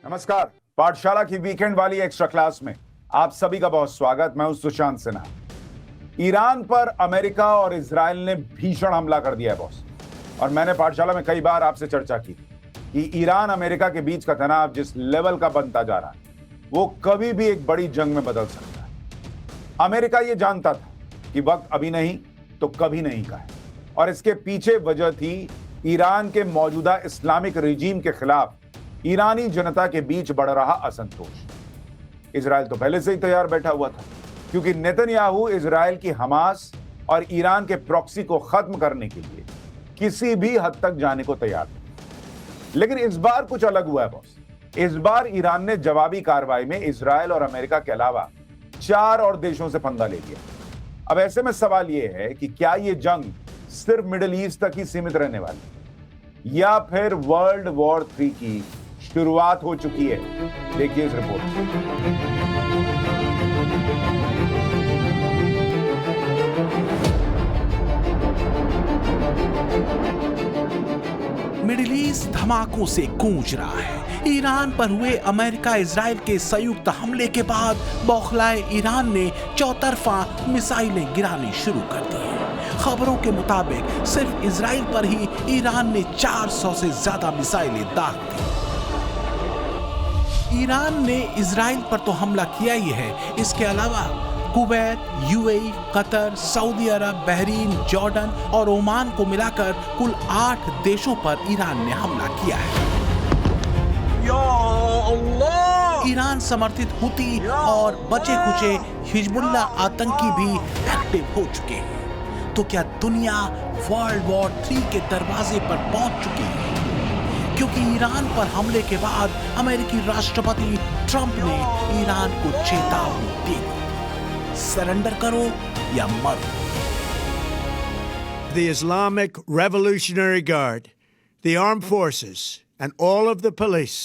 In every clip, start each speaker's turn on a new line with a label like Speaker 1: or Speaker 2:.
Speaker 1: नमस्कार। पाठशाला की वीकेंड वाली एक्स्ट्रा क्लास में आप सभी का बहुत स्वागत। मैं हूं सुशांत सिन्हा। ईरान पर अमेरिका और इजराइल ने भीषण हमला कर दिया है बॉस। और मैंने पाठशाला में कई बार आपसे चर्चा की कि ईरान अमेरिका के बीच का तनाव जिस लेवल का बनता जा रहा है वो कभी भी एक बड़ी जंग में बदल सकता है। अमेरिका ये जानता था कि वक्त अभी नहीं तो कभी नहीं का है, और इसके पीछे वजह थी ईरान के मौजूदा इस्लामिक रिजीम के खिलाफ ईरानी जनता के बीच बढ़ रहा असंतोष। इजराइल तो पहले से ही तैयार बैठा हुआ था, क्योंकि नेतन्याहू इजराइल की हमास और ईरान के प्रॉक्सी को खत्म करने के लिए किसी भी हद तक जाने को तैयार था। लेकिन इस बार कुछ अलग हुआ है बॉस। इस बार ईरान ने जवाबी कार्रवाई में इजराइल और अमेरिका के अलावा 4 और देशों से पंगा ले लिया। अब ऐसे में सवाल यह है कि क्या यह जंग सिर्फ मिडिल ईस्ट तक ही सीमित रहने वाली या फिर वर्ल्ड वॉर 3 की शुरुआत हो चुकी है। देखिए इस रिपोर्ट।
Speaker 2: मिडिल ईस्ट धमाकों से गूंज रहा है। ईरान पर हुए अमेरिका इजराइल के संयुक्त हमले के बाद बौखलाए ईरान ने चौतरफा मिसाइलें गिरानी शुरू कर दी हैं। खबरों के मुताबिक सिर्फ इजराइल पर ही ईरान ने 400 से ज्यादा मिसाइलें दाग दी। ईरान ने इजराइल पर तो हमला किया ही है, इसके अलावा कुवैत, यूएई, कतर, सऊदी अरब, बहरीन, जॉर्डन और ओमान को मिलाकर कुल 8 देशों पर ईरान ने हमला किया है। ईरान समर्थित हुती और बचे खुचे हिजबुल्ला आतंकी भी एक्टिव हो चुके हैं। तो क्या दुनिया वर्ल्ड वॉर 3 के दरवाजे पर पहुंच चुकी है? क्योंकि ईरान पर हमले के बाद अमेरिकी राष्ट्रपति ट्रंप ने ईरान को चेतावनी दी, सरेंडर करो या मरो।
Speaker 3: The Islamic Revolutionary Guard, the armed forces, and all of the police,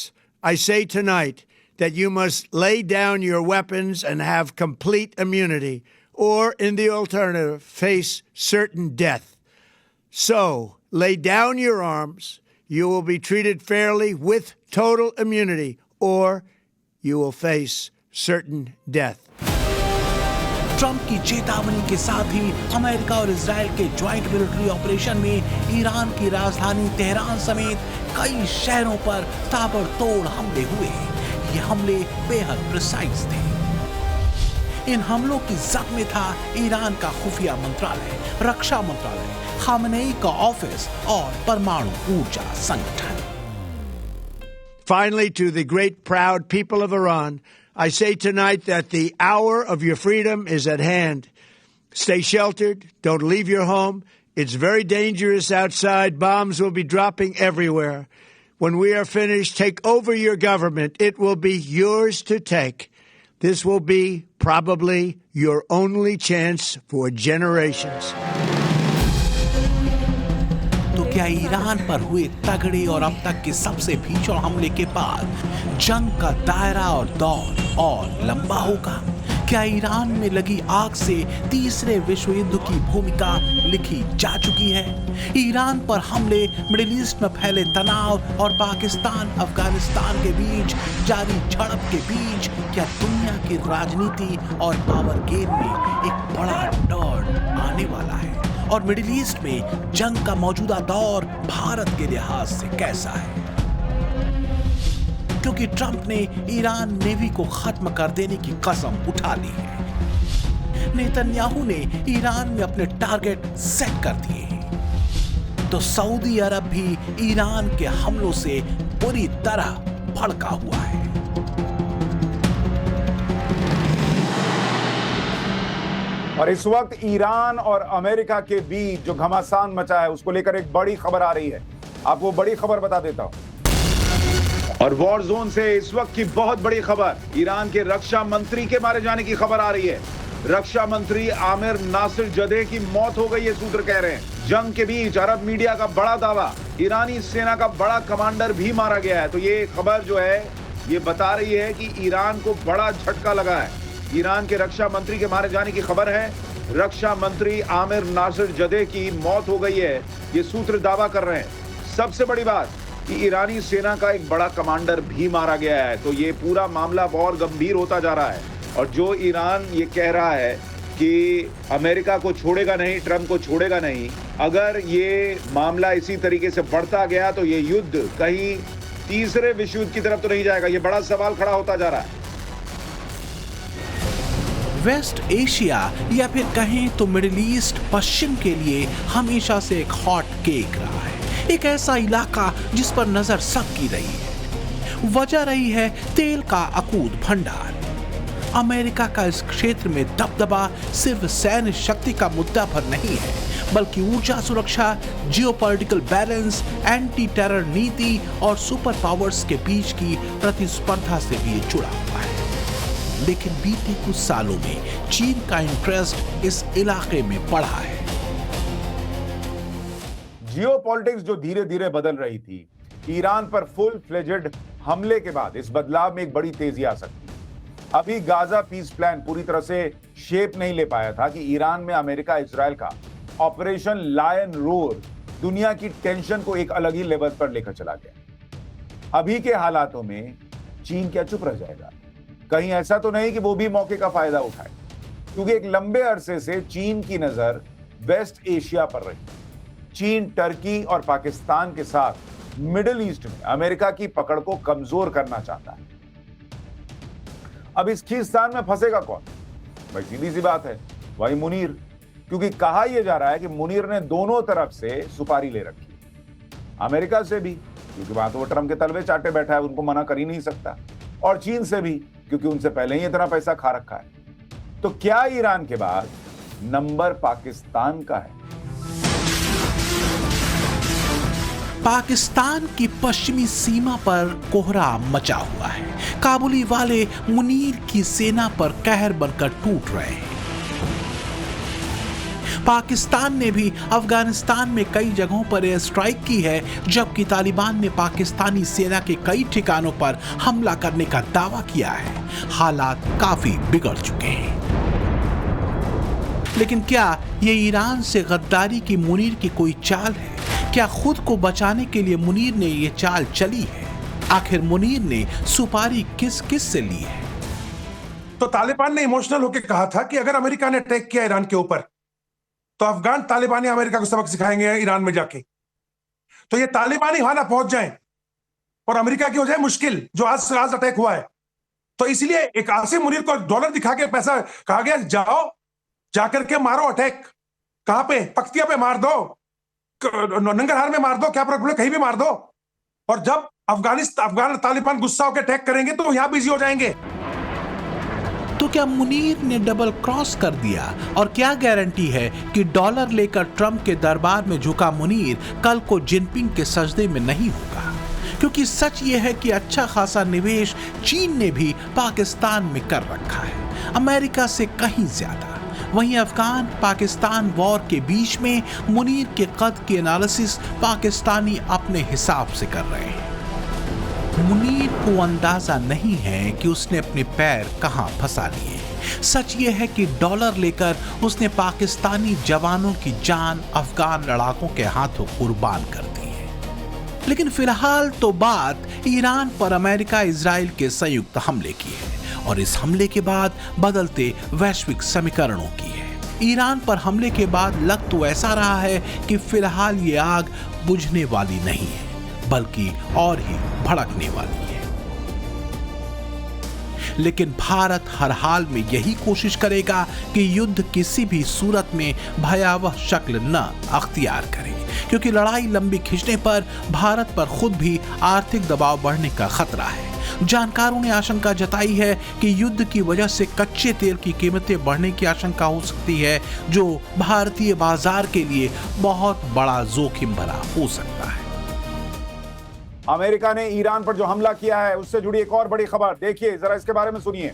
Speaker 3: I say tonight that you must lay down your weapons and have complete immunity, or in the alternative, face certain death. So, lay down your arms. You will be treated fairly with total immunity, or you will face certain death.
Speaker 2: Trump की चेतावनी के साथ ही America और Israel के joint military operation में Iran की राजधानी Tehran समेत कई शहरों पर ताबड़तोड़ हमले हुए। ये हमले बेहद प्रिसाइज थे। इन हमलों की जद में था ईरान का खुफिया मंत्रालय, रक्षा मंत्रालय, खामनेई का ऑफिस और परमाणु ऊर्जा संगठन।
Speaker 3: Finally, to the great proud people of Iran, I say tonight that the hour of your freedom is at hand. Stay sheltered. Don't leave your home. It's very dangerous outside. Bombs will be dropping everywhere. When we are finished, take over your government. It will be yours to take. This will be probably your only chance for generations.
Speaker 2: तो क्या Iran पर हुए तगड़े और अब तक के सबसे भीषण हमले के बाद जंग का दायरा और दौर और लंबा होगा? क्या ईरान में लगी आग से तीसरे विश्व युद्ध की भूमिका लिखी जा चुकी है? ईरान पर हमले, मिडिल ईस्ट में फैले तनाव और पाकिस्तान अफगानिस्तान के बीच जारी झड़प के बीच क्या दुनिया की राजनीति और पावर गेम में एक बड़ा दौर आने वाला है? और मिडिल ईस्ट में जंग का मौजूदा दौर भारत के लिहाज से कैसा है? क्योंकि ट्रंप ने ईरान नेवी को खत्म कर देने की कसम उठा ली है। नेतन्याहू ने ईरान में अपने टारगेट सेट कर दिए हैं। तो सऊदी अरब भी ईरान के हमलों से बुरी तरह भड़का हुआ है।
Speaker 1: और इस वक्त ईरान और अमेरिका के बीच जो घमासान मचा है उसको लेकर एक बड़ी खबर आ रही है। आपको बड़ी खबर बता देता हूं। और वॉर जोन से इस वक्त की बहुत बड़ी खबर, ईरान के रक्षा मंत्री के मारे जाने की खबर आ रही है। रक्षा मंत्री आमिर नासिर जदे की मौत हो गई, ये सूत्र कह रहे हैं। जंग के बीच अरब मीडिया का बड़ा दावा, ईरानी सेना का बड़ा कमांडर भी मारा गया है। तो ये खबर जो है ये बता रही है कि ईरान को बड़ा झटका लगा है। ईरान के रक्षा मंत्री के मारे जाने की खबर है। रक्षा मंत्री आमिर नासिर जदे की मौत हो गई है, ये सूत्र दावा कर रहे हैं। सबसे बड़ी बात, कि ईरानी सेना का एक बड़ा कमांडर भी मारा गया है। तो ये पूरा मामला और गंभीर होता जा रहा है और जो ईरान ये कह रहा है कि अमेरिका को छोड़ेगा नहीं, ट्रंप को छोड़ेगा नहीं, अगर ये मामला इसी तरीके से बढ़ता गया तो ये युद्ध कहीं तीसरे विश्व युद्ध की तरफ तो नहीं जाएगा। ये बड़ा सवाल खड़ा होता जा रहा है।
Speaker 2: वेस्ट एशिया या फिर कहें तो मिडिल ईस्ट पश्चिम के लिए हमेशा से एक हॉट केक रहा है, एक ऐसा इलाका जिस पर नजर सबकी रही है। वजह रही है तेल का अकूत भंडार। अमेरिका का इस क्षेत्र में दबदबा सिर्फ सैन्य शक्ति का मुद्दा पर नहीं है, बल्कि ऊर्जा सुरक्षा, जियोपॉलिटिकल बैलेंस, एंटी टेरर नीति और सुपर पावर्स के बीच की प्रतिस्पर्धा से भी जुड़ा हुआ है। लेकिन बीते कुछ सालों में चीन का इंटरेस्ट इस इलाके में बढ़ा है।
Speaker 1: जियोपॉलिटिक्स जो धीरे धीरे बदल रही थी, ईरान पर फुल फ्लेजेड हमले के बाद इस बदलाव में एक बड़ी तेजी आ सकती है। अभी गाजा पीस प्लान पूरी तरह से शेप नहीं ले पाया था कि ईरान में अमेरिका इजराइल का ऑपरेशन लायन रोर दुनिया की टेंशन को एक अलग ही लेवल पर लेकर चला गया। अभी के हालातों में चीन क्या चुप रह जाएगा? कहीं ऐसा तो नहीं कि वो भी मौके का फायदा उठाए, क्योंकि एक लंबे अरसे से चीन की नजर वेस्ट एशिया पर रही। चीन टर्की और पाकिस्तान के साथ मिडिल ईस्ट में अमेरिका की पकड़ को कमजोर करना चाहता है। अब इस खींचतान में फंसेगा कौन? भाई सीधी सी बात है, वही मुनीर, क्योंकि कहा यह जा रहा है कि मुनीर ने दोनों तरफ से सुपारी ले रखी, अमेरिका से भी क्योंकि वहां तो वो ट्रंप के तलवे चाटे बैठा है, उनको मना कर ही नहीं सकता, और चीन से भी क्योंकि उनसे पहले ही इतना पैसा खा रखा है। तो क्या ईरान के बाद नंबर पाकिस्तान का है?
Speaker 2: पाकिस्तान की पश्चिमी सीमा पर कोहरा मचा हुआ है। काबुली वाले मुनीर की सेना पर कहर बनकर टूट रहे हैं। पाकिस्तान ने भी अफगानिस्तान में कई जगहों पर एयर स्ट्राइक की है, जबकि तालिबान ने पाकिस्तानी सेना के कई ठिकानों पर हमला करने का दावा किया है। हालात काफी बिगड़ चुके हैं। लेकिन क्या ये ईरान से गद्दारी की मुनीर की कोई चाल है? क्या खुद को बचाने के लिए मुनीर ने ये चाल चली है? आखिर मुनीर ने सुपारी किस किस से ली है?
Speaker 4: तो तालिबान ने इमोशनल होकर कहा था कि अगर अमेरिका ने अटैक किया ईरान के ऊपर तो अफगान तालिबानी अमेरिका को सबक सिखाएंगे ईरान में जाके। तो ये तालिबानी वहां ना पहुंच जाएं और अमेरिका की हो जाए मुश्किल, जो आज अटैक हुआ है। तो इसलिए एक आसिम मुनीर को डॉलर दिखा के पैसा कहा गया, जाओ जाकर के मारो अटैक। कहां पे? पख्तिया पे मार दो, नंगरहार में मार दो, क्या प्रॉब्लम, कहीं भी मार दो। और जब अफगान तालिबान गुस्सा होकर अटैक करेंगे तो यहां बिजी हो जाएंगे।
Speaker 2: तो क्या मुनीर ने डबल क्रॉस कर दिया? और क्या गारंटी है कि डॉलर लेकर ट्रंप के दरबार में झुका मुनीर कल को जिनपिंग के सजदे में नहीं होगा? क्योंकि सच ये है कि अच्छा खासा निवेश चीन ने भी पाकिस्तान में कर रखा है, अमेरिका से कहीं ज्यादा। वहीं अफगान पाकिस्तान वॉर के बीच में मुनीर के कद की एनालिसिस पाकिस्तानी अपने हिसाब से कर रहे हैं। मुनीर को अंदाजा नहीं है कि उसने अपने पैर कहां फंसा लिए। सच ये है कि डॉलर लेकर उसने पाकिस्तानी जवानों की जान अफगान लड़ाकों के हाथों कुर्बान कर दी है। लेकिन फिलहाल तो बात ईरान पर अमेरिका इजराइल के संयुक्त हमले की है, और इस हमले के बाद बदलते वैश्विक समीकरणों की है। ईरान पर हमले के बाद लग तो ऐसा रहा है कि फिलहाल ये आग बुझने वाली नहीं है, बल्कि और ही भड़कने वाली है। लेकिन भारत हर हाल में यही कोशिश करेगा कि युद्ध किसी भी सूरत में भयावह शक्ल न अख्तियार करे, क्योंकि लड़ाई लंबी खींचने पर भारत पर खुद भी आर्थिक दबाव बढ़ने का खतरा है। जानकारों ने आशंका जताई है कि युद्ध की वजह से कच्चे तेल की कीमतें बढ़ने की आशंका हो सकती है, जो भारतीय बाजार के लिए बहुत बड़ा जोखिम भरा हो सकता है।
Speaker 1: अमेरिका ने ईरान पर जो हमला किया है उससे जुड़ी एक और बड़ी खबर देखिए, जरा इसके बारे में सुनिए।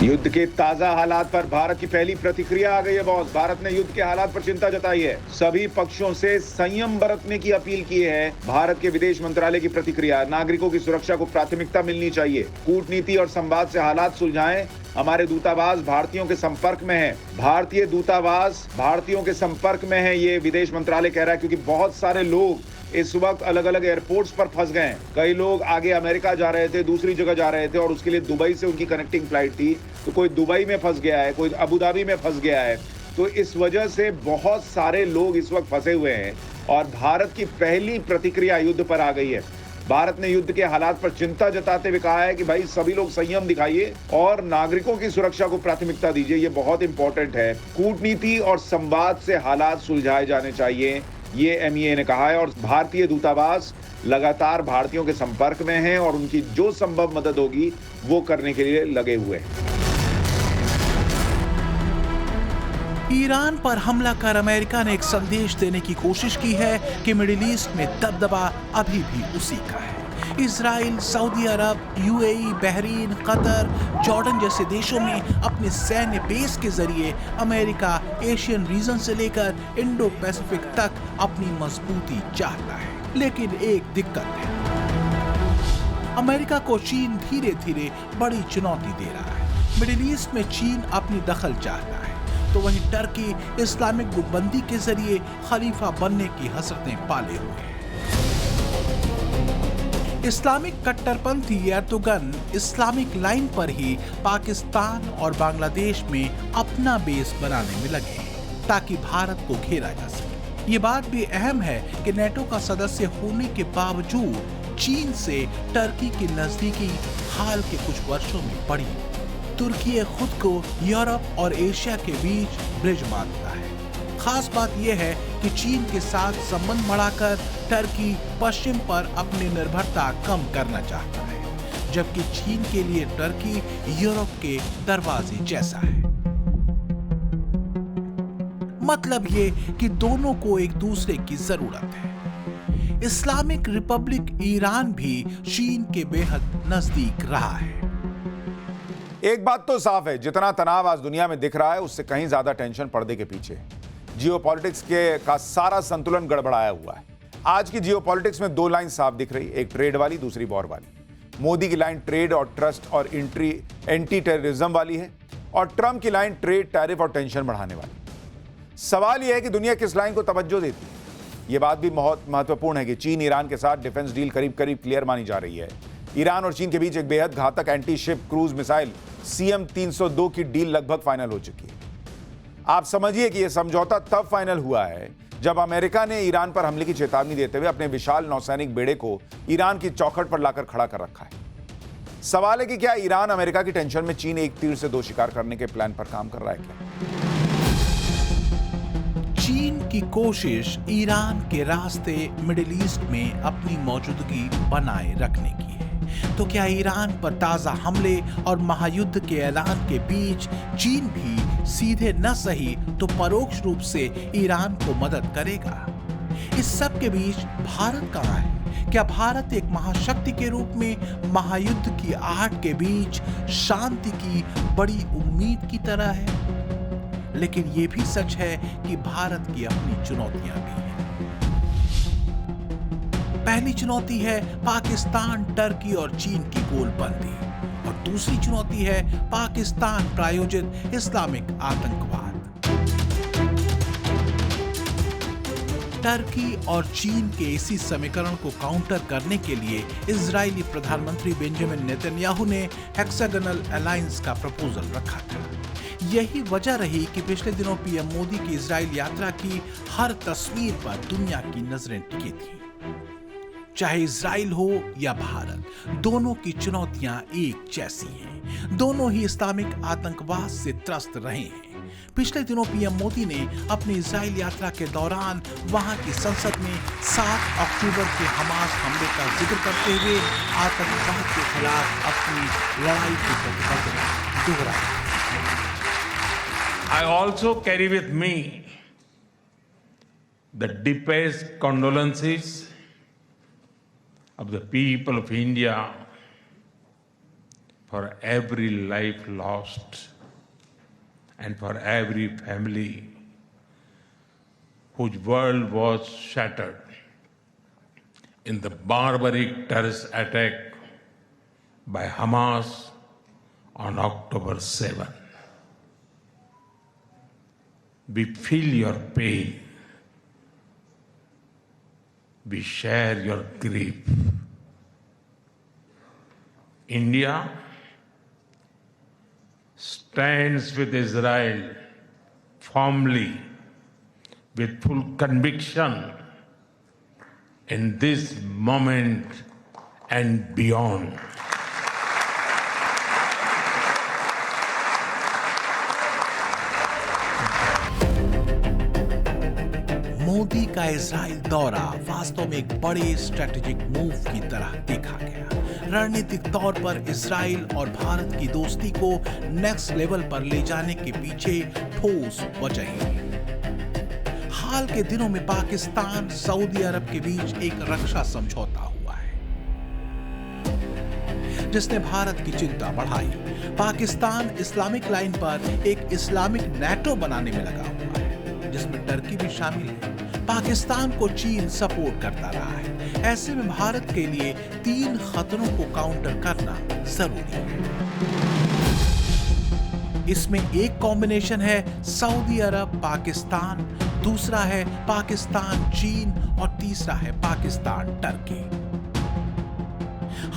Speaker 1: युद्ध के ताजा हालात पर भारत की पहली प्रतिक्रिया आ गई है बॉस। भारत ने युद्ध के हालात पर चिंता जताई है, सभी पक्षों से संयम बरतने की अपील की है। भारत के विदेश मंत्रालय की प्रतिक्रिया, नागरिकों की सुरक्षा को प्राथमिकता मिलनी चाहिए, कूटनीति और संवाद से हालात सुलझाएं। हमारे दूतावास भारतीयों के संपर्क में है, भारतीय दूतावास भारतीयों के संपर्क में है, ये विदेश मंत्रालय कह रहा है, क्योंकि बहुत सारे लोग इस वक्त अलग अलग एयरपोर्ट्स पर फंस गए हैं। कई लोग आगे अमेरिका जा रहे थे, दूसरी जगह जा रहे थे और उसके लिए दुबई से उनकी कनेक्टिंग फ्लाइट थी, तो कोई दुबई में फंस गया है, कोई अबू धाबी में फंस गया है। तो इस वजह से बहुत सारे लोग इस वक्त फंसे हुए हैं और भारत की पहली प्रतिक्रिया युद्ध पर आ गई है। भारत ने युद्ध के हालात पर चिंता जताते हुए कहा है कि भाई सभी लोग संयम दिखाइए और नागरिकों की सुरक्षा को प्राथमिकता दीजिए, ये बहुत इंपॉर्टेंट है। कूटनीति और संवाद से हालात सुलझाए जाने चाहिए, ये एमईए ने कहा है। और भारतीय दूतावास लगातार भारतीयों के संपर्क में हैं और उनकी जो संभव मदद होगी वो करने के लिए लगे हुए हैं।
Speaker 2: ईरान पर हमला कर अमेरिका ने एक संदेश देने की कोशिश की है कि मिडिल ईस्ट में दबदबा अभी भी उसी का है। इजराइल, सऊदी अरब, यूएई, बहरीन, कतर, जॉर्डन जैसे देशों में अपने सैन्य बेस के जरिए अमेरिका एशियन रीजन से लेकर इंडो पैसिफिक तक अपनी मजबूती चाहता है। लेकिन एक दिक्कत है, अमेरिका को चीन धीरे धीरे बड़ी चुनौती दे रहा है। मिडिल ईस्ट में चीन अपनी दखल चाहता है, तो वहीं टर्की इस्लामिक गुटबंदी के जरिए खलीफा बनने की हसरतें पाले हुए है। इस्लामिक कट्टरपंथी एर्दोगन इस्लामिक लाइन पर ही पाकिस्तान और बांग्लादेश में अपना बेस बनाने में लगे हैं ताकि भारत को घेरा जा सके। ये बात भी अहम है कि नेटो का सदस्य होने के बावजूद चीन से टर्की की नजदीकी हाल के कुछ वर्षों में बढ़ी। तुर्की खुद को यूरोप और एशिया के बीच ब्रिज मानता है। खास बात यह है कि चीन के साथ संबंध बढ़ाकर टर्की पश्चिम पर अपनी निर्भरता कम करना चाहता है, जबकि चीन के लिए टर्की यूरोप के दरवाजे जैसा है। मतलब ये कि दोनों को एक दूसरे की जरूरत है। इस्लामिक रिपब्लिक ईरान भी चीन के बेहद नजदीक रहा है।
Speaker 1: एक बात तो साफ है, जितना तनाव आज दुनिया में दिख रहा है उससे कहीं ज्यादा टेंशन पर्दे के पीछे है। जियोपॉलिटिक्स का सारा संतुलन गड़बड़ाया हुआ है। आज की जियोपॉलिटिक्स में दो लाइन साफ दिख रही, एक ट्रेड वाली, दूसरी वॉर वाली। मोदी की लाइन ट्रेड और ट्रस्ट और एंटी टेररिज्म वाली है और ट्रंप की लाइन ट्रेड, टैरिफ और टेंशन बढ़ाने वाली। सवाल यह है कि दुनिया किस लाइन को तवज्जो देती है। यह बात भी बहुत महत्वपूर्ण है कि चीन ईरान के साथ डिफेंस डील करीब करीब क्लियर मानी जा रही है। ईरान और चीन के बीच एक बेहद घातक anti ship cruise missile CM-302 की डील लगभग फाइनल हो चुकी है। आप समझिए कि यह समझौता तब फाइनल हुआ है जब अमेरिका ने ईरान पर हमले की चेतावनी देते हुए अपने विशाल नौसैनिक बेड़े को ईरान की चौखट पर लाकर खड़ा कर रखा है। सवाल है कि क्या ईरान अमेरिका की टेंशन में चीन एक तीर से दो शिकार करने के प्लान पर काम कर रहा है क्या?
Speaker 2: चीन की कोशिश ईरान के रास्ते मिडिल ईस्ट में अपनी मौजूदगी बनाए रखने की है। तो क्या ईरान पर ताजा हमले और महायुद्ध के ऐलान के बीच चीन भी सीधे न सही तो परोक्ष रूप से ईरान को मदद करेगा? इस सब के बीच भारत कहां है? क्या भारत एक महाशक्ति के रूप में महायुद्ध की आहट के बीच शांति की बड़ी उम्मीद की तरह है? लेकिन यह भी सच है कि भारत की अपनी चुनौतियां भी हैं। पहली चुनौती है पाकिस्तान, टर्की और चीन की गोलबंदी और दूसरी चुनौती है पाकिस्तान प्रायोजित इस्लामिक आतंकवाद। टर्की और चीन के इसी समीकरण को काउंटर करने के लिए इजरायली प्रधानमंत्री बेंजामिन नेतन्याहू ने हेक्सागोनल अलायंस का प्रपोजल रखा था। यही वजह रही कि पिछले दिनों पीएम मोदी की इजराइल यात्रा की हर तस्वीर पर दुनिया की नजरें टिकी थी। चाहे इजराइल हो या भारत, दोनों की चुनौतियां एक जैसी हैं। दोनों ही इस्लामिक आतंकवाद से त्रस्त रहे हैं। पिछले दिनों पीएम मोदी ने अपनी इजराइल यात्रा के दौरान वहां की संसद में 7 अक्टूबर के हमास हमले का जिक्र करते हुए आतंकवाद के खिलाफ अपनी लड़ाई की प्रतिबद्धता दोहराई।
Speaker 5: I also carry with me the deepest condolences of the people of India for every life lost and for every family whose world was shattered in the barbaric terrorist attack by Hamas on October 7. We feel your pain. we share your grief. India stands with Israel firmly, with full conviction in this moment and beyond.
Speaker 2: Modi का Israel दौरा वास्तव में एक बड़े strategic move की तरह देखा गया। रणनीतिक तौर पर इजराइल और भारत की दोस्ती को नेक्स्ट लेवल पर ले जाने के पीछे ठोस वजहें। हाल के दिनों में पाकिस्तान सऊदी अरब के बीच एक रक्षा समझौता हुआ है, जिसने भारत की चिंता बढ़ाई। पाकिस्तान इस्लामिक लाइन पर एक इस्लामिक नेटो बनाने में लगा हुआ है, जिसमें टर्की भी शामिल है। पाकिस्तान को चीन सपोर्ट करता रहा है। ऐसे में भारत के लिए 3 खतरों को काउंटर करना जरूरी है। इसमें एक कॉम्बिनेशन है सऊदी अरब पाकिस्तान, दूसरा है पाकिस्तान चीन और तीसरा है पाकिस्तान टर्की।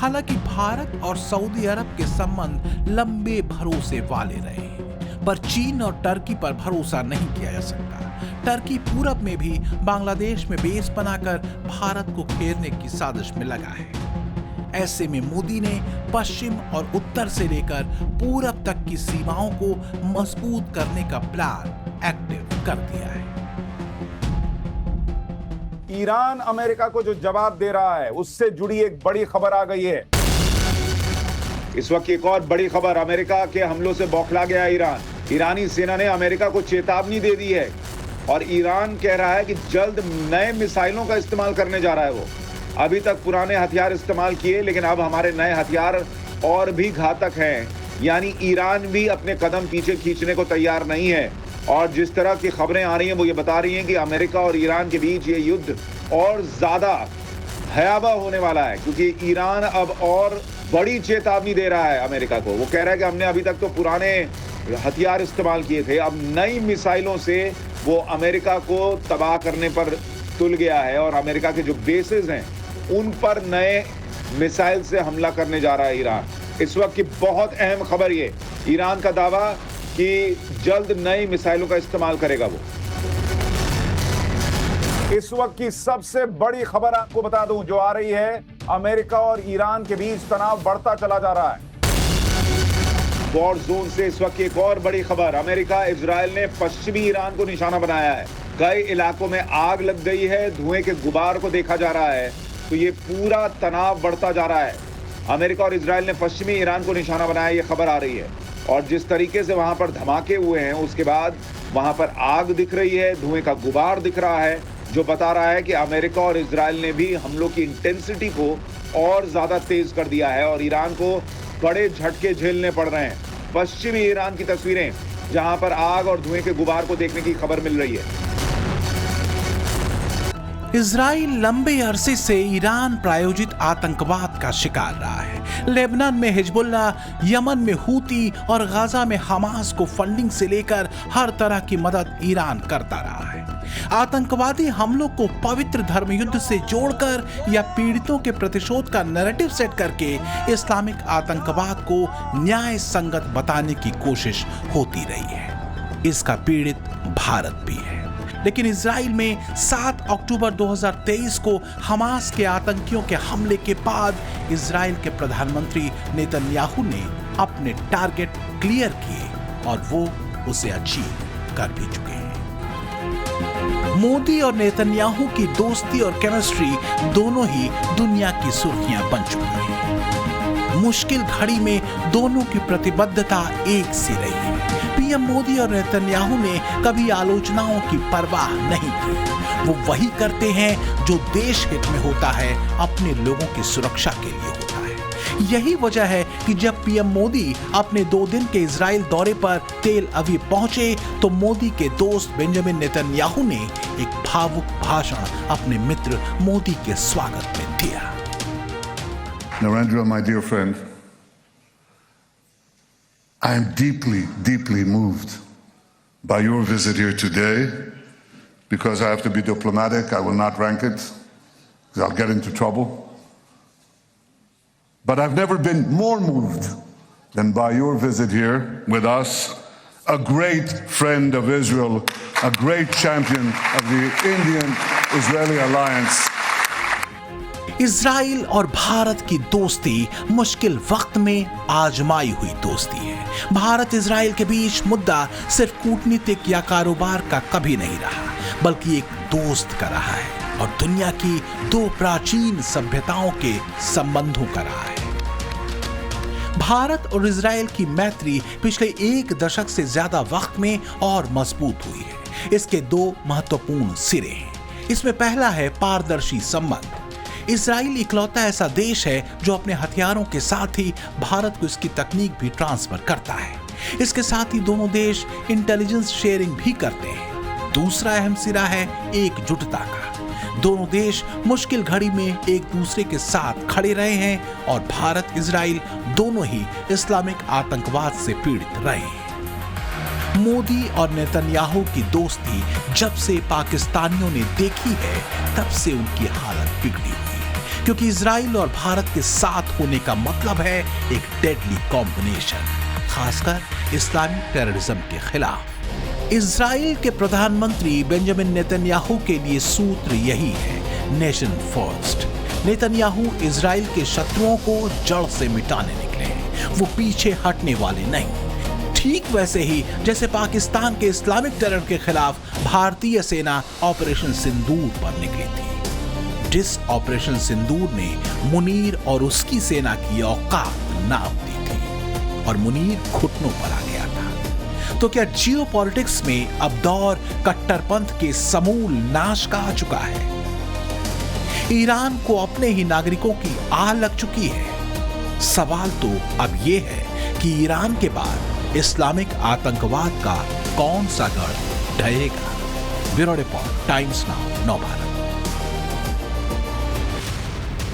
Speaker 2: हालांकि भारत और सऊदी अरब के संबंध लंबे भरोसे वाले रहे, पर चीन और टर्की पर भरोसा नहीं किया जा सकता। टर्की पूरब में भी बांग्लादेश में बेस बनाकर भारत को घेरने की साजिश में लगा है। ऐसे में मोदी ने पश्चिम और उत्तर से लेकर पूरब तक की सीमाओं को मजबूत करने का प्लान एक्टिव कर दिया है।
Speaker 1: ईरान अमेरिका को जो जवाब दे रहा है, उससे जुड़ी एक बड़ी खबर आ गई है। इस वक्त एक और बड़ी खबर, अमेरिका के हमलों से बौखला गया ईरान। ईरानी सेना ने अमेरिका को चेतावनी दे दी है और ईरान कह रहा है कि जल्द नए मिसाइलों का इस्तेमाल करने जा रहा है। वो अभी तक पुराने हथियार इस्तेमाल किए, लेकिन अब हमारे नए हथियार और भी घातक हैं। यानी ईरान भी अपने कदम पीछे खींचने को तैयार नहीं है। और जिस तरह की खबरें आ रही हैं वो ये बता रही हैं कि अमेरिका और ईरान के बीच ये युद्ध और ज्यादा भयावह होने वाला है, क्योंकि ईरान अब और बड़ी चेतावनी दे रहा है अमेरिका को। वो कह रहा है कि हमने अभी तक तो पुराने हथियार इस्तेमाल किए थे, अब नई मिसाइलों से वो अमेरिका को तबाह करने पर तुल गया है और अमेरिका के जो बेसेस हैं उन पर नए मिसाइल से हमला करने जा रहा है ईरान। इस वक्त की बहुत अहम खबर ये, ईरान का दावा कि जल्द नई मिसाइलों का इस्तेमाल करेगा वो। इस वक्त की सबसे बड़ी खबर आपको बता दूं जो आ रही है, अमेरिका और ईरान के बीच तनाव बढ़ता चला जा रहा है। वॉर जोन से इस वक्त एक और बड़ी खबर, अमेरिका इजराइल ने पश्चिमी ईरान को निशाना बनाया है। कई इलाकों में आग लग गई है, धुएं के गुबार को देखा जा रहा है, तो ये पूरा तनाव बढ़ता जा रहा है। अमेरिका और इजराइल ने पश्चिमी ईरान को निशाना बनाया, ये खबर आ रही है। और जिस तरीके से वहां पर धमाके हुए हैं, उसके बाद वहां पर आग दिख रही है, धुएं का गुबार दिख रहा है, जो बता रहा है कि अमेरिका और इजराइल ने भी हमलों की इंटेंसिटी को और ज्यादा तेज कर दिया है और ईरान को बड़े झटके झेलने पड़ रहे हैं। पश्चिमी ईरान की तस्वीरें, जहां पर आग और धुएं के गुबार को देखने की खबर मिल रही है।
Speaker 2: इजराइल लंबे अरसे से ईरान प्रायोजित आतंकवाद का शिकार रहा है। लेबनान में हिजबुल्ला, यमन में हूती और गाजा में हमास को फंडिंग से लेकर हर तरह की मदद ईरान करता रहा है। आतंकवादी हमलों को पवित्र धर्मयुद्ध से जोड़कर या पीड़ितों के प्रतिशोध का नैरेटिव सेट करके इस्लामिक आतंकवाद को न्याय संगत बताने की कोशिश होती रही है। इसका पीड़ित भारत भी है। लेकिन इजराइल में 7 अक्टूबर 2023 को हमास के आतंकियों के हमले के बाद इजराइल के प्रधानमंत्री नेतन्याहू ने अपने टारगेट क्लियर किए और वो उसे अचीव कर भी चुके हैं। मोदी और नेतन्याहू की दोस्ती और केमिस्ट्री दोनों ही दुनिया की सुर्खियां बन चुकी हैं। मुश्किल घड़ी में दोनों की प्रतिबद्धता एक सी रही है। पीएम मोदी और नेतन्याहू ने कभी आलोचनाओं की परवाह नहीं की। वो वही करते हैं जो देश हित में होता है, अपने लोगों की सुरक्षा के लिए होता है। यही वजह है कि जब पीएम मोदी अपने 2 दिन के इजराइल दौरे पर तेल अवीव पहुंचे तो मोदी के दोस्त बेंजामिन नेतन्याहू ने एक भावुक भाषण अपने मित्र मोदी के स्वागत में दिया।
Speaker 6: Narendra, my dear friend, I am deeply, deeply moved by your visit here today because I have to be diplomatic. I will not rank it. 'cause I'll get into trouble. But I've never been more moved than by your visit here with us, a great friend of Israel, a great champion of the Indian-Israeli alliance.
Speaker 2: Israel और भारत की दोस्ती मुश्किल वक्त में आजमाई हुई दोस्ती है। Bharat Israel के बीच मुद्दा सिर्फ कूटनीतिक या कारोबार का कभी नहीं रहा, बल्कि एक दोस्त का रहा है और दुनिया की दो प्राचीन सभ्यताओं के संबंधों का रहा है। भारत और इजराइल की मैत्री पिछले एक दशक से ज्यादा वक्त में और मजबूत हुई है। इसके दो महत्वपूर्ण सिरे हैं। इसमें पहला है पारदर्शी संबंध। इजराइल इकलौता ऐसा देश है जो अपने हथियारों के साथ ही भारत को इसकी तकनीक भी ट्रांसफर करता है। इसके साथ ही दोनों देश इंटेलिजेंस शेयरिंग भी करते हैं। दूसरा अहम सिरा है एकजुटता का। दोनों देश मुश्किल घड़ी में एक दूसरे के साथ खड़े रहे हैं और भारत इजराइल दोनों ही इस्लामिक आतंकवाद से पीड़ित रहे हैं। मोदी और नेतन्याहू की दोस्ती जब से पाकिस्तानियों ने देखी है तब से उनकी हालत बिगड़ी हुई है, क्योंकि इजराइल और भारत के साथ होने का मतलब है एक डेडली कॉम्बिनेशन, खासकर इस्लामिक टेररिज्म के खिलाफ। इजराइल के प्रधानमंत्री बेंजामिन नेतन्याहू के लिए सूत्र यही है, नेशन फर्स्ट। नेतन्याहू इजराइल के शत्रुओं को जड़ से मिटाने निकले हैं, वो पीछे हटने वाले नहीं। ठीक वैसे ही जैसे पाकिस्तान के इस्लामिक टेरर के खिलाफ भारतीय सेना ऑपरेशन सिंदूर पर निकली थी, जिस ऑपरेशन सिंदूर ने मुनीर और उसकी सेना की औकात नाप दी थी और मुनीर घुटनों पर आ गया था। तो क्या जियोपॉलिटिक्स में अब दौर कट्टरपंथ के समूल नाश का आ चुका है? ईरान को अपने ही नागरिकों की आह लग चुकी है। सवाल तो अब यह है कि ईरान के बाद इस्लामिक आतंकवाद का कौन सा गढ़ ढहेगा? ब्यूरो रिपोर्ट, टाइम्स नाउ, नव भारत।